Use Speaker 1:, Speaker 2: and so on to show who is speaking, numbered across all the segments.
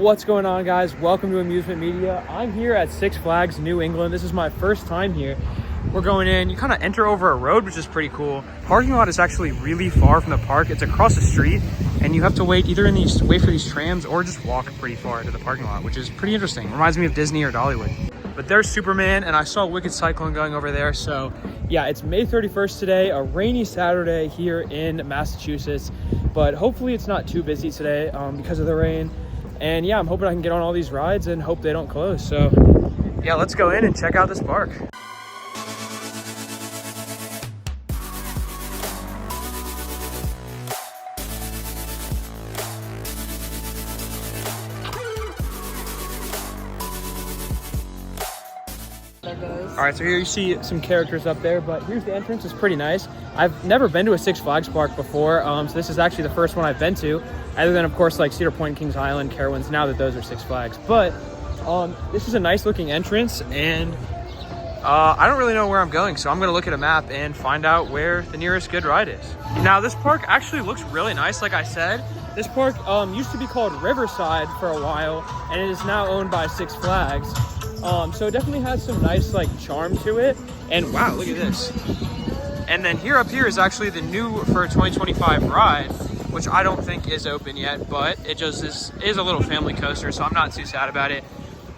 Speaker 1: What's going on, guys? Welcome to Amusement Media. I'm here at Six Flags New England. This is my first time here. We're going in. You kind of enter over a road, which is pretty cool. Parking lot is actually really far from the park. It's across the street, and you have to wait either in these wait for these trams or just walk pretty far to the parking lot, which is pretty interesting. Reminds me of Disney or Dollywood. But there's Superman, and I saw Wicked Cyclone going over there. So yeah, it's May 31st today, a rainy Saturday here in Massachusetts. But hopefully it's not too busy today because of the rain. And yeah, I'm hoping I can get on all these rides and hope they don't close. So yeah, let's go in and check out this park. All right, so here you see some characters up there, but here's the entrance. It's pretty nice. I've never been to a Six Flags park before, so this is actually the first one I've been to, other than, of course, like Cedar Point, Kings Island, Carowinds, now that those are Six Flags. But this is a nice looking entrance, and I don't really know where I'm going, so I'm going to look at a map and find out where the nearest good ride is. Now, this park actually looks really nice, like I said. This park used to be called Riverside for a while, and it is now owned by Six Flags. So it definitely has some nice like charm to it. And wow, look at this. And then here up here is actually the new for 2025 ride, which I don't think is open yet, but it just is a little family coaster, so I'm not too sad about it.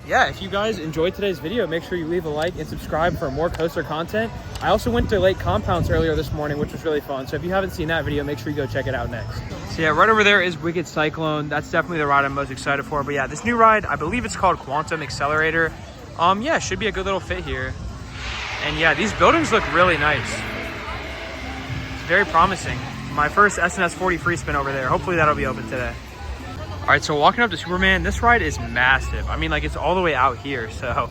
Speaker 1: Yeah, if you guys enjoyed today's video, make sure you leave a like and subscribe for more coaster content. I also went to Lake Compounce earlier this morning, which was really fun. So if you haven't seen that video, make sure you go check it out next. So yeah, right over there is Wicked Cyclone. That's definitely the ride I'm most excited for. But yeah, this new ride, I believe it's called Quantum Accelerator. Yeah, should be a good little fit here. And yeah, these buildings look really nice. It's very promising. My first SNS 40 free spin over there. Hopefully that'll be open today. All right, so walking up to Superman, this ride is massive. I mean, like, it's all the way out here, so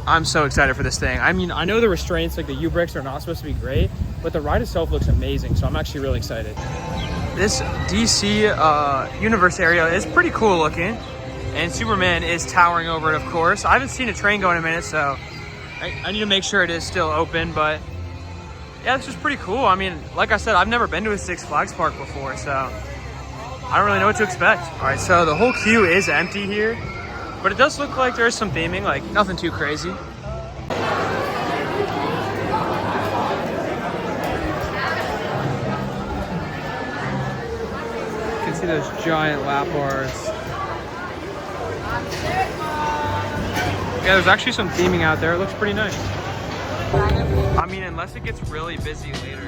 Speaker 1: I'm so excited for this thing. I mean, I know the restraints, like the U-bricks, are not supposed to be great, but the ride itself looks amazing, so I'm actually really excited. This DC universe area is pretty cool looking. And Superman is towering over it, of course. I haven't seen a train go in a minute, so I need to make sure it is still open. But yeah, it's just pretty cool. I mean, like I said, I've never been to a Six Flags park before, so I don't really know what to expect. All right, so the whole queue is empty here, but it does look like there's some theming, like nothing too crazy. You can see those giant lap bars. Yeah, there's actually some theming out there. It looks pretty nice. I mean, unless it gets really busy later.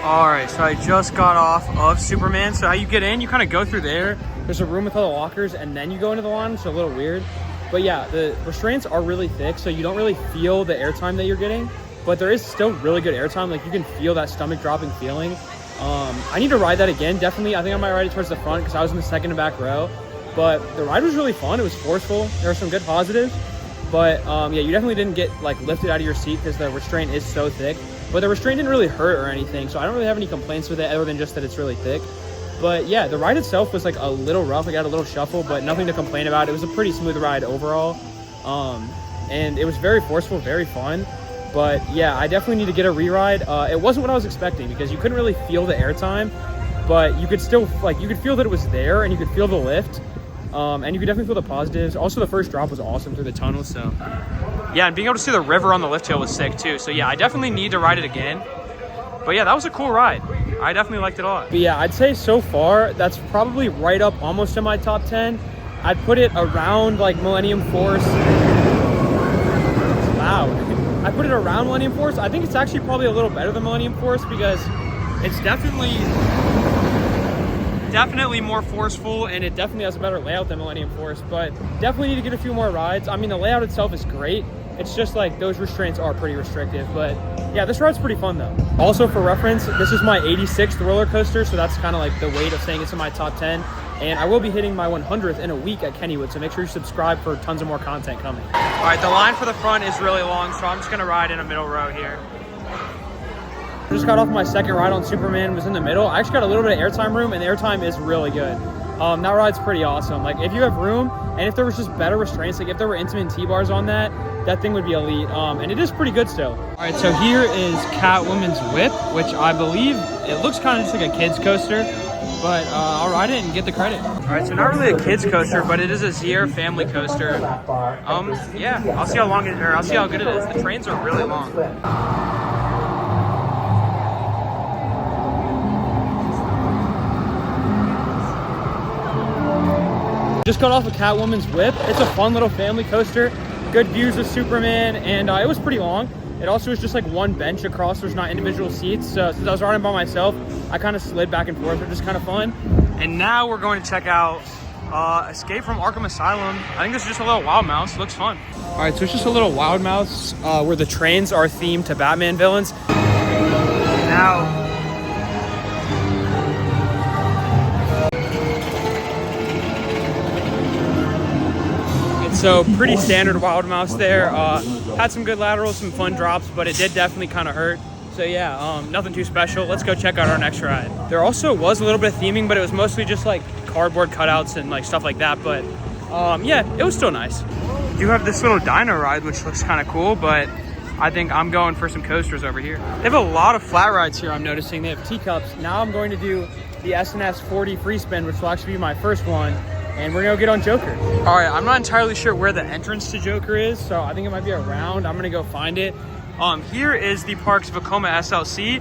Speaker 1: Alright, so I just got off of Superman. So how you get in, you kind of go through there. There's a room with all the lockers, and then you go into the lawn, which is a little weird. But yeah, the restraints are really thick, so you don't really feel the airtime that you're getting. But there is still really good airtime. Like, you can feel that stomach dropping feeling. I need to ride that again, definitely. I think I might ride it towards the front because I was in the second and back row. But the ride was really fun. It was forceful. There were some good positives. But yeah, you definitely didn't get like lifted out of your seat because the restraint is so thick. But the restraint didn't really hurt or anything, so I don't really have any complaints with it other than just that it's really thick. But yeah, the ride itself was like a little rough. I got a little shuffle, but nothing to complain about. It was a pretty smooth ride overall. And it was very forceful, very fun. But yeah, I definitely need to get a re-ride. It wasn't what I was expecting because you couldn't really feel the airtime, but you could still, like, you could feel that it was there and you could feel the lift. And you could definitely feel the positives. Also, the first drop was awesome through the tunnel, so yeah, and being able to see the river on the lift hill was sick too. So yeah, I definitely need to ride it again. But yeah, that was a cool ride. I definitely liked it a lot. But yeah, I'd say so far, that's probably right up almost in my top 10. I'd put it around like Millennium Force. It's loud. I put it around Millennium Force. I think it's actually probably a little better than Millennium Force because it's definitely definitely more forceful, and it definitely has a better layout than Millennium Force, but definitely need to get a few more rides. I mean, the layout itself is great. It's just like those restraints are pretty restrictive, but yeah, this ride's pretty fun though. Also for reference, this is my 86th roller coaster, so that's kind of like the weight of saying it's in my top 10. And I will be hitting my 100th in a week at Kennywood, so make sure you subscribe for tons of more content coming. All right, the line for the front is really long, so I'm just gonna ride in a middle row here. I just got off my second ride on Superman, was in the middle. I actually got a little bit of airtime room, and the airtime is really good. That ride's pretty awesome. Like if you have room, and if there was just better restraints, like if there were intimate T-bars on that thing would be elite. And it is pretty good still. All right, so here is Catwoman's Whip, which I believe it looks kind of just like a kid's coaster, but I'll ride it and get the credit. All right, so not really a kid's coaster, but it is a Zier family coaster. Yeah, I'll see how good it is. The trains are really long. Just got off of Catwoman's Whip. It's a fun little family coaster. Good views of Superman, and it was pretty long. It also was just like one bench across. There's not individual seats. So since I was riding by myself, I kind of slid back and forth, which is kind of fun. And now we're going to check out Escape from Arkham Asylum. I think this is just a little Wild Mouse. Looks fun. All right, so it's just a little Wild Mouse where the trains are themed to Batman villains. Now, so pretty standard Wild Mouse there. Had some good laterals, some fun drops, but it did definitely kind of hurt. So yeah, nothing too special. Let's go check out our next ride. There also was a little bit of theming, but it was mostly just like cardboard cutouts and like stuff like that. But yeah, it was still nice. You have this little dino ride, which looks kind of cool, but I think I'm going for some coasters over here. They have a lot of flat rides here, I'm noticing. They have teacups. Now I'm going to do the S&S 40 free spin, which will actually be my first one. And we're gonna get on Joker. All right, I'm not entirely sure where the entrance to Joker is, so I think it might be around. I'm gonna go find it. Here is the park's Vekoma SLC,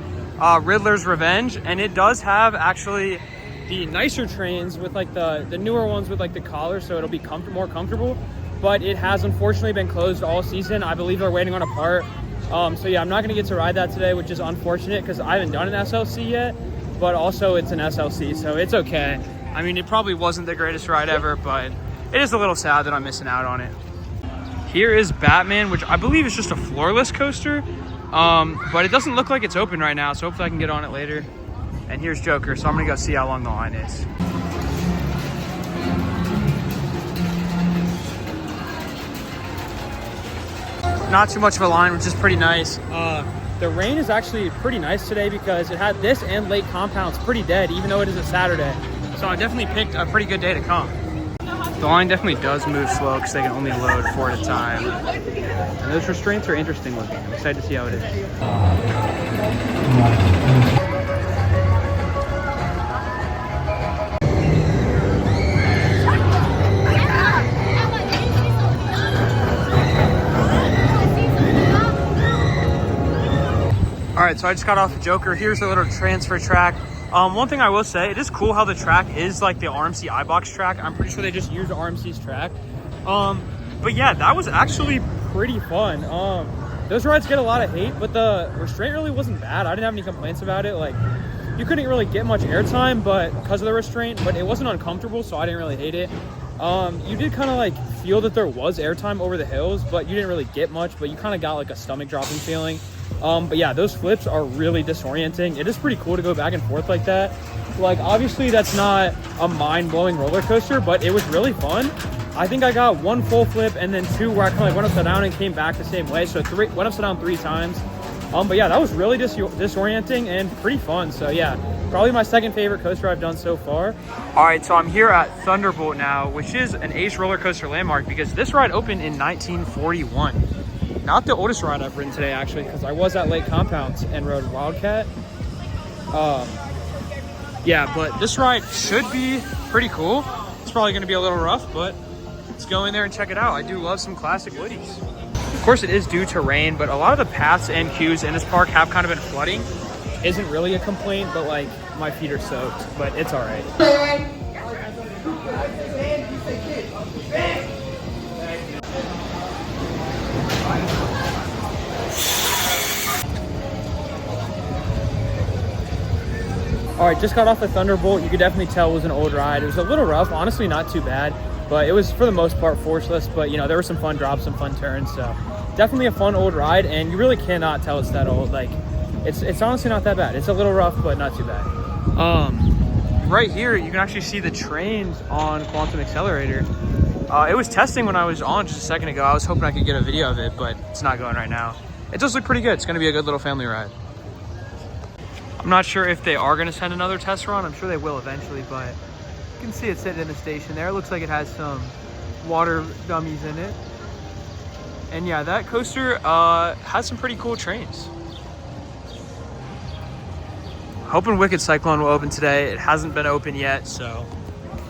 Speaker 1: Riddler's Revenge, and it does have actually the nicer trains with like the newer ones with like the collar, so it'll be more comfortable. But it has unfortunately been closed all season. I believe they're waiting on a part. So yeah, I'm not gonna get to ride that today, which is unfortunate because I haven't done an SLC yet, but also it's an SLC, so it's okay. I mean, it probably wasn't the greatest ride ever, but it is a little sad that I'm missing out on it. Here is Batman, which I believe is just a floorless coaster, but it doesn't look like it's open right now, so hopefully I can get on it later. And here's Joker, so I'm gonna go see how long the line is. Not too much of a line, which is pretty nice. The rain is actually pretty nice today because it had this and Lake Compounce pretty dead, even though it is a Saturday. So I definitely picked a pretty good day to come. The line definitely does move slow because they can only load 4 at a time. And those restraints are interesting looking. I'm excited to see how it is. All right, so I just got off the Joker. Here's a little transfer track. One thing I will say, it is cool how the track is like the RMC iBox track. I'm pretty sure they just used RMC's track. But yeah, that was actually pretty fun. Those rides get a lot of hate, but the restraint really wasn't bad. I didn't have any complaints about it. Like, you couldn't really get much airtime, but because of the restraint, but it wasn't uncomfortable, so I didn't really hate it. You did kind of like feel that there was airtime over the hills, but you didn't really get much, but you kind of got like a stomach dropping feeling. But yeah, those flips are really disorienting. It is pretty cool to go back and forth like that. Like, obviously that's not a mind-blowing roller coaster, but it was really fun. I think I got 1 full flip and then 2 where I kind of like went upside down and came back the same way. So went upside down 3 times. But yeah, that was really disorienting and pretty fun. So yeah, probably my second favorite coaster I've done so far. All right, so I'm here at Thunderbolt now, which is an Ace roller coaster landmark because this ride opened in 1941. Not the oldest ride I've ridden today, actually, because I was at Lake Compounce and rode Wildcat. Yeah, but this ride should be pretty cool. It's probably going to be a little rough, but let's go in there and check it out. I do love some classic Woodies. Of course, it is due to rain, but a lot of the paths and queues in this park have kind of been flooding. Isn't really a complaint, but like my feet are soaked, but it's all right. All right, just got off the Thunderbolt. You could definitely tell it was an old ride. It was a little rough, honestly, not too bad, but it was for the most part forceless. But you know, there were some fun drops, some fun turns, so definitely a fun old ride. And you really cannot tell it's that old. Like, it's honestly not that bad. It's a little rough, but not too bad. Right here, you can actually see the trains on Quantum Accelerator. It was testing when I was on just a second ago. I was hoping I could get a video of it, but it's not going right now. It does look pretty good. It's going to be a good little family ride. I'm not sure if they are going to send another test run. I'm sure they will eventually, but you can see it sitting in the station there. It looks like it has some water dummies in it. And yeah, that coaster has some pretty cool trains. Hoping Wicked Cyclone will open today. It hasn't been open yet, so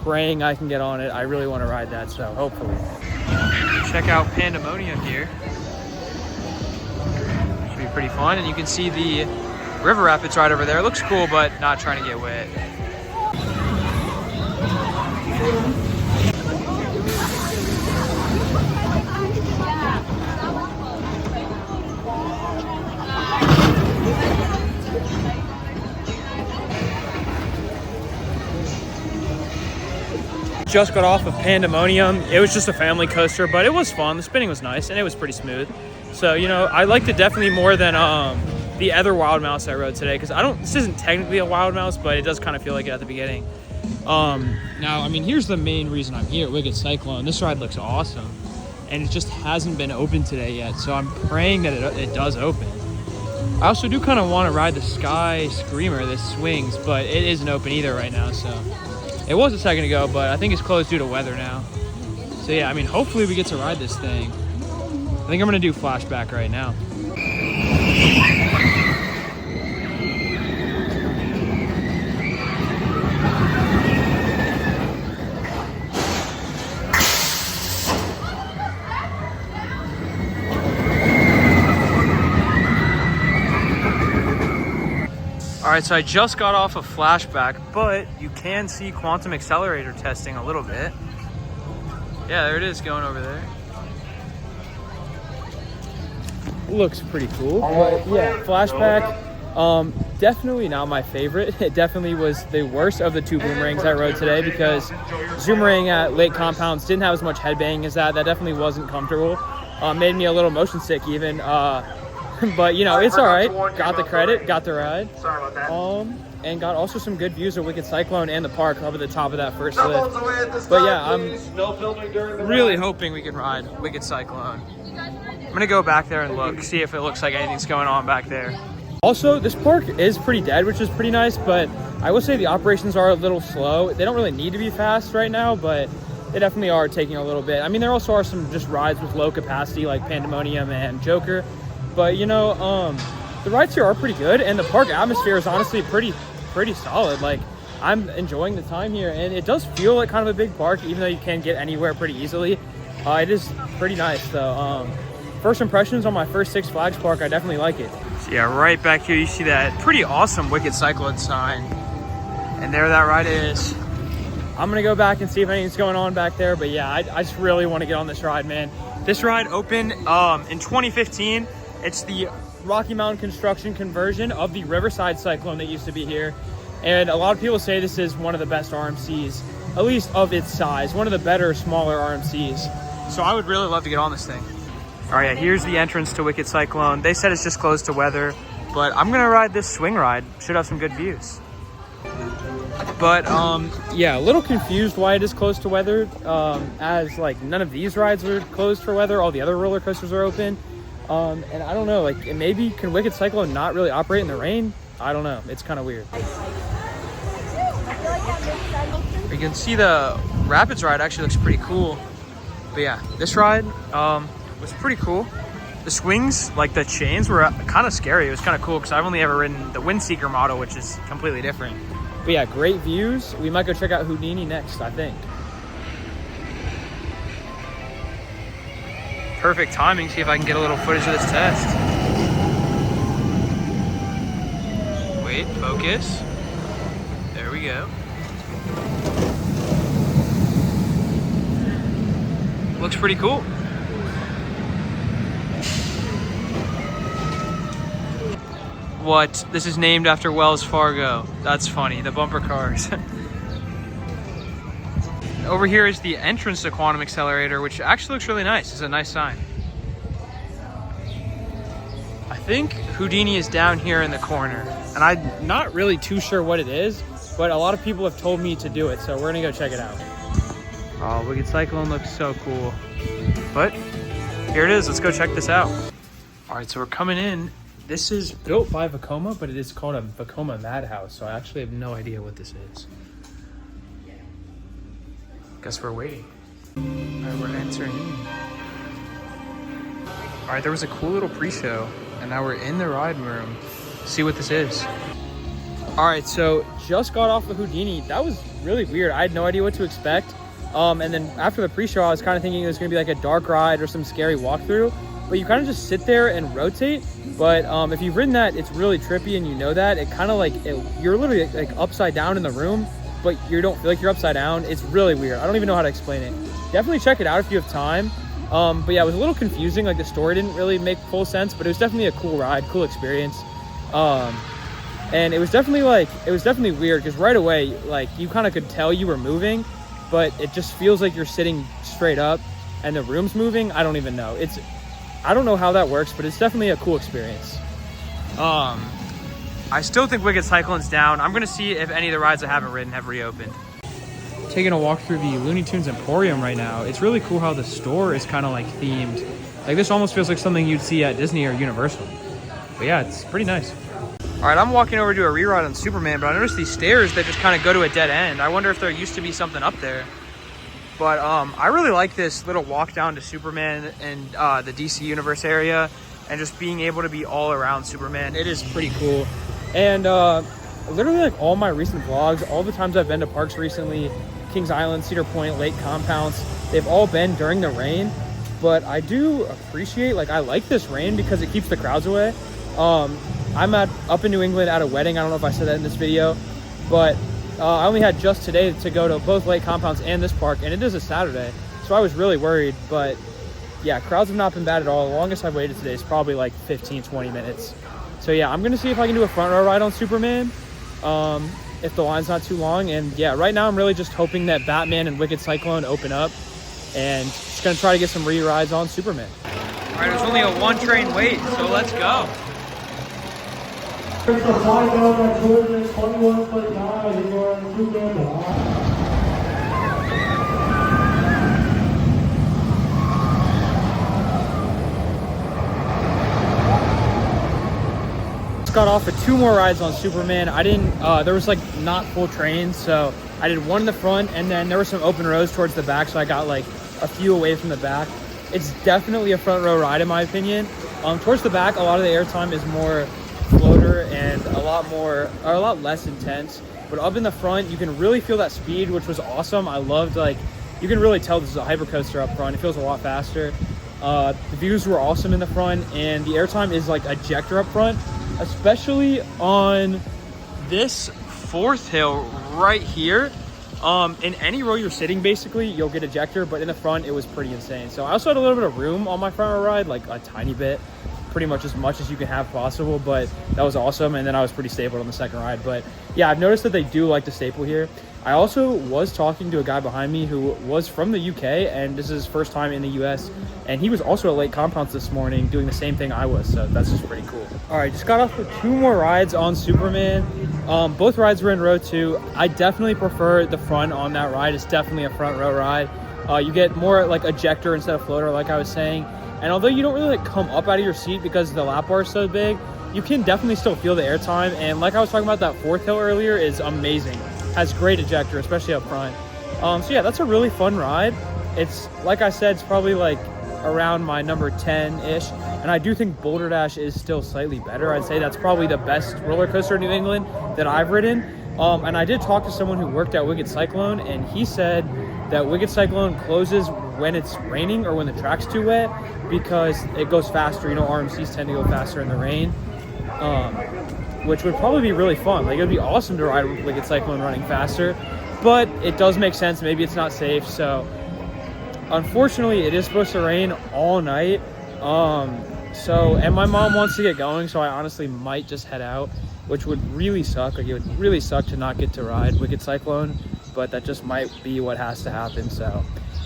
Speaker 1: praying I can get on it. I really want to ride that, so hopefully. Check out Pandemonium here. Should be pretty fun, and you can see the River Rapids right over there. It looks cool, but not trying to get wet. Just got off of Pandemonium. It was just a family coaster, but it was fun. The spinning was nice, and it was pretty smooth. So, you know, I liked it definitely more than the other Wild Mouse I rode today, because this isn't technically a Wild Mouse, but it does kind of feel like it at the beginning. Now, I mean, here's the main reason I'm here at Wicked Cyclone. This ride looks awesome, and it just hasn't been open today yet, so I'm praying that it does open. I also do kind of want to ride the Sky Screamer, this swings, but it isn't open either right now, so. It was a second ago, but I think it's closed due to weather now. So yeah, I mean, hopefully we get to ride this thing. I think I'm gonna do flashback right now. All right, so I just got off of flashback, but you can see Quantum Accelerator testing a little bit. Yeah, there it is going over there. Looks pretty cool, but yeah, flashback, definitely not my favorite. It definitely was the worst of the two boomerangs I rode today, because Zoomerang at Lake Compounce didn't have as much headbanging as that. That definitely wasn't comfortable. Made me a little motion sick even. But you know, it's all right. Got the credit, got the ride.
Speaker 2: Sorry about that.
Speaker 1: And got also some good views of Wicked Cyclone and the park up at the top of that first lift. But yeah, I'm really hoping we can ride Wicked Cyclone. I'm gonna go back there and look, see if it looks like anything's going on back there. Also, this park is pretty dead, which is pretty nice, but I will say the operations are a little slow. They don't really need to be fast right now, but they definitely are taking a little bit. I mean, there also are some just rides with low capacity like Pandemonium and Joker. But you know, the rides here are pretty good, and the park atmosphere is honestly pretty solid. Like, I'm enjoying the time here, and it does feel like kind of a big park, even though you can get anywhere pretty easily. It is pretty nice, though. First impressions on my first Six Flags park, I definitely like it. So yeah, right back here, you see that pretty awesome Wicked Cyclone sign, and there that ride is. I'm gonna go back and see if anything's going on back there, but yeah, I just really want to get on this ride, man. This ride opened in 2015. It's the Rocky Mountain construction conversion of the Riverside Cyclone that used to be here. And a lot of people say this is one of the best RMCs, at least of its size, one of the better, smaller RMCs. So I would really love to get on this thing. All right, yeah, here's the entrance to Wicked Cyclone. They said it's just closed to weather, but I'm gonna ride this swing ride. Should have some good views. But yeah, a little confused why it is closed to weather, as like none of these rides were closed for weather. All the other roller coasters are open. And I don't know, like, maybe can Wicked Cyclone not really operate in the rain? I don't know. It's kind of weird. You can see the Rapids ride actually looks pretty cool. But yeah, this ride was pretty cool. The swings, like the chains, were kind of scary. It was kind of cool because I've only ever ridden the Windseeker model, which is completely different. But yeah, great views. We might go check out Houdini next, I think. Perfect timing. See if I can get a little footage of this test. Wait, focus. There we go. Looks pretty cool. What? This is named after Wells Fargo. That's funny, the bumper cars. Over here is the entrance to Quantum Accelerator, which actually looks really nice. It's a nice sign. I think Houdini is down here in the corner, and I'm not really too sure what it is, but a lot of people have told me to do it, so we're gonna go check it out. Oh, Wicked Cyclone looks so cool. But here it is, let's go check this out. All right, so we're coming in. This is built by Vekoma, but it is called a Vekoma Madhouse, so I actually have no idea what this is. Guess we're waiting. All right, we're entering in. All right, there was a cool little pre-show, and now we're in the ride room. See what this is. All right, so just got off the Houdini. That was really weird. I had no idea what to expect. And then after the pre-show, I was kind of thinking it was gonna be like a dark ride or some scary walkthrough, but you kind of just sit there and rotate. But if you've ridden that, it's really trippy, and you know that. It kind of like, you're literally like upside down in the room, but you don't feel like you're upside down. It's really weird. I don't even know how to explain it. Definitely check it out if you have time. But yeah, it was a little confusing. Like the story didn't really make full sense, but it was definitely a cool ride, cool experience. And it was definitely weird because right away, like you kind of could tell you were moving, but it just feels like you're sitting straight up and the room's moving. I don't even know. I don't know how that works, but it's definitely a cool experience. I still think Wicked Cyclone's down. I'm gonna see if any of the rides I haven't ridden have reopened. Taking a walk through the Looney Tunes Emporium right now. It's really cool how the store is kind of like themed. Like this almost feels like something you'd see at Disney or Universal. But yeah, it's pretty nice. All right, I'm walking over to a re-ride on Superman, but I noticed these stairs that just kind of go to a dead end. I wonder if there used to be something up there. But I really like this little walk down to Superman and the DC Universe area, and just being able to be all around Superman. It is pretty cool. And literally like all my recent vlogs, all the times I've been to parks recently, Kings Island, Cedar Point, Lake Compounce, they've all been during the rain. But I do appreciate, like I like this rain because it keeps the crowds away. I'm up in New England at a wedding. I don't know if I said that in this video, but I only had just today to go to both Lake Compounce and this park, and it is a Saturday, so I was really worried. But yeah, crowds have not been bad at all. The longest I've waited today is probably like 15-20 minutes. So yeah, I'm gonna see if I can do a front row ride on Superman, if the line's not too long. And yeah, right now I'm really just hoping that Batman and Wicked Cyclone open up, and just gonna try to get some re-rides on Superman. All right, there's only a 1 train wait, so let's go. Just got off of 2 more rides on Superman. I didn't, there was like not full trains, so I did 1 in the front, and then there were some open rows towards the back, so I got like a few away from the back. It's definitely a front row ride in my opinion. Towards the back, a lot of the airtime is more floater and a lot less intense, but up in the front you can really feel that speed, which was awesome. I loved, like, you can really tell this is a hypercoaster up front. It feels a lot faster. The views were awesome in the front, and the airtime is like ejector up front, especially on this 4th hill right here. In any row you're sitting, basically you'll get ejector, but in the front it was pretty insane. So I also had a little bit of room on my front row ride, like a tiny bit, pretty much as you can have possible, but that was awesome. And then I was pretty stapled on the second ride. But yeah, I've noticed that they do like to staple here. I also was talking to a guy behind me who was from the UK, and this is his first time in the US, and he was also at Lake Compounce this morning doing the same thing I was, so that's just pretty cool. All right, just got off with 2 more rides on Superman. Both rides were in row 2. I definitely prefer the front on that ride. It's definitely a front row ride. You get more like ejector instead of floater, like I was saying. And although you don't really like come up out of your seat because the lap bar is so big, you can definitely still feel the airtime. And like I was talking about, that 4th hill earlier is amazing. Has great ejector, especially up front. So yeah, that's a really fun ride. It's, like I said, it's probably like around my number 10-ish. And I do think Boulder Dash is still slightly better. I'd say that's probably the best roller coaster in New England that I've ridden. And I did talk to someone who worked at Wicked Cyclone, and he said that Wicked Cyclone closes when it's raining or when the track's too wet because it goes faster. You know, RMCs tend to go faster in the rain, which would probably be really fun. Like, it would be awesome to ride Wicked Cyclone running faster, but it does make sense. Maybe it's not safe. So unfortunately, it is supposed to rain all night. So, and my mom wants to get going, so I honestly might just head out, which would really suck. Like, it would really suck to not get to ride Wicked Cyclone, but that just might be what has to happen. So,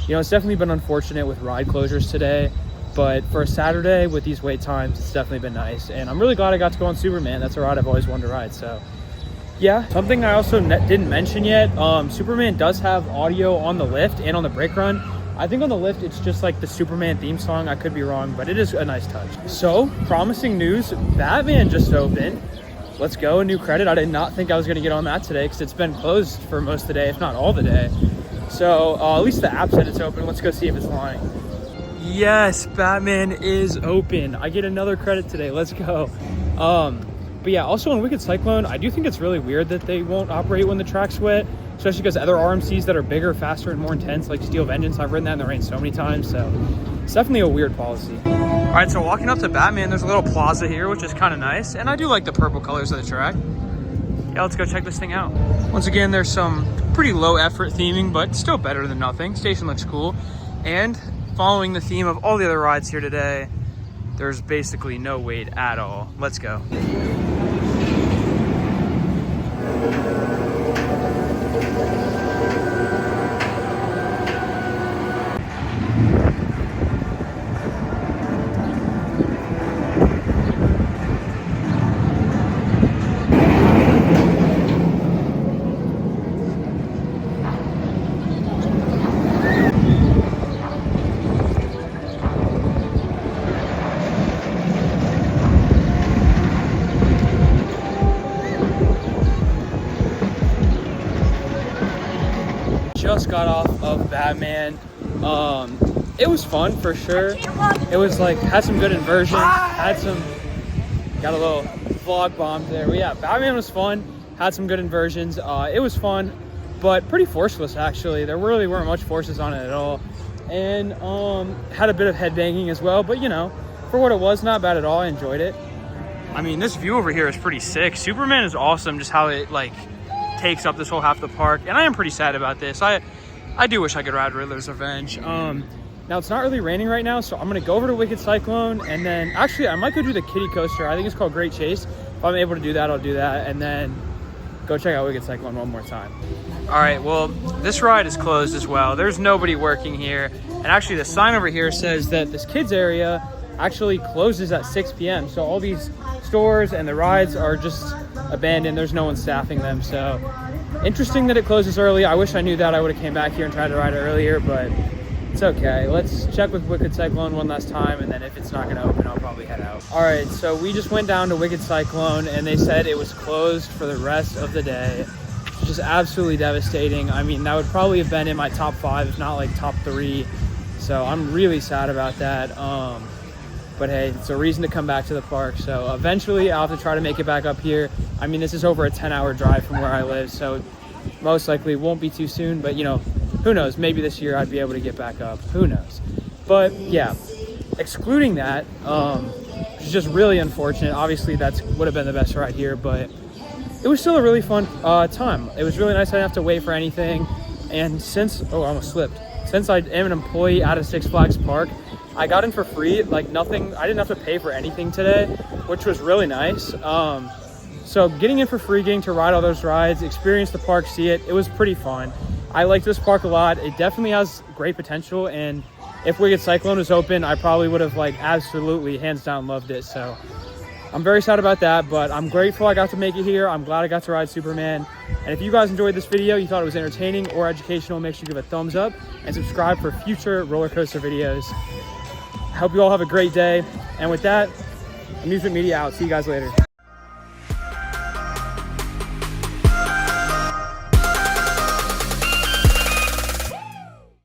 Speaker 1: you know, it's definitely been unfortunate with ride closures today, but for a Saturday with these wait times, it's definitely been nice. And I'm really glad I got to go on Superman. That's a ride I've always wanted to ride. So yeah, something I also didn't mention yet, Superman does have audio on the lift and on the brake run. I think on the lift, it's just like the Superman theme song. I could be wrong, but it is a nice touch. So promising news, Batman just opened. Let's go, a new credit. I did not think I was gonna get on that today because it's been closed for most of the day, if not all the day. So at least the app said it's open. Let's go see if it's lying. Yes, Batman is open. I get another credit today. Let's go. But yeah, also on Wicked Cyclone, I do think it's really weird that they won't operate when the track's wet, especially because other RMCs that are bigger, faster, and more intense, like Steel Vengeance, I've ridden that in the rain so many times, so it's definitely a weird policy. All right, so walking up to Batman, there's a little plaza here, which is kind of nice, and I do like the purple colors of the track. Yeah, let's go check this thing out. Once again, there's some pretty low effort theming, but still better than nothing. Station looks cool, and following the theme of all the other rides here today, there's basically no wait at all. Let's go. Just got off of Batman. It was fun for sure. It was like, had some good inversions, got a little vlog bomb there. But yeah, Batman was fun, had some good inversions. It was fun, but pretty forceless actually. There really weren't much forces on it at all. And had a bit of headbanging as well, but you know, for what it was, not bad at all. I enjoyed it. I mean, this view over here is pretty sick. Superman is awesome, just how it like takes up this whole half the park, and I am pretty sad about this. I do wish I could ride Riddler's Revenge. Now it's not really raining right now, so I'm gonna go over to Wicked Cyclone, and then actually I might go do the kiddie coaster. I think it's called Great Chase. If I'm able to do that, I'll do that, and then go check out Wicked Cyclone one more time. All right, well, this ride is closed as well. There's nobody working here, and actually the sign over here says that this kids area actually closes at 6 p.m. So all these stores and the rides are just abandoned. There's no one staffing them. So interesting that it closes early. I wish I knew that. I would have came back here and tried to ride it earlier, but it's okay. Let's check with Wicked Cyclone one last time, and then if it's not going to open, I'll probably head out. All right, so we just went down to Wicked Cyclone, and they said it was closed for the rest of the day, which is absolutely devastating. I mean, that would probably have been in my top 5, if not like top 3. So I'm really sad about that. But hey, it's a reason to come back to the park. So eventually I'll have to try to make it back up here. I mean, this is over a 10-hour drive from where I live, so most likely won't be too soon, but you know, who knows? Maybe this year I'd be able to get back up. Who knows? But yeah, excluding that, it's just really unfortunate. Obviously that would have been the best ride here, but it was still a really fun time. It was really nice. I didn't have to wait for anything. And since, oh, I almost slipped. Since I am an employee out of Six Flags Park, I got in for free, like nothing. I didn't have to pay for anything today, which was really nice. So getting in for free, getting to ride all those rides, experience the park, see it, it was pretty fun. I like this park a lot. It definitely has great potential, and if Wicked Cyclone was open, I probably would have like absolutely hands down loved it. So I'm very sad about that, but I'm grateful I got to make it here. I'm glad I got to ride Superman. And if you guys enjoyed this video, you thought it was entertaining or educational, make sure you give a thumbs up and subscribe for future roller coaster videos. I hope you all have a great day. And with that, Amusement Media out. See you guys later.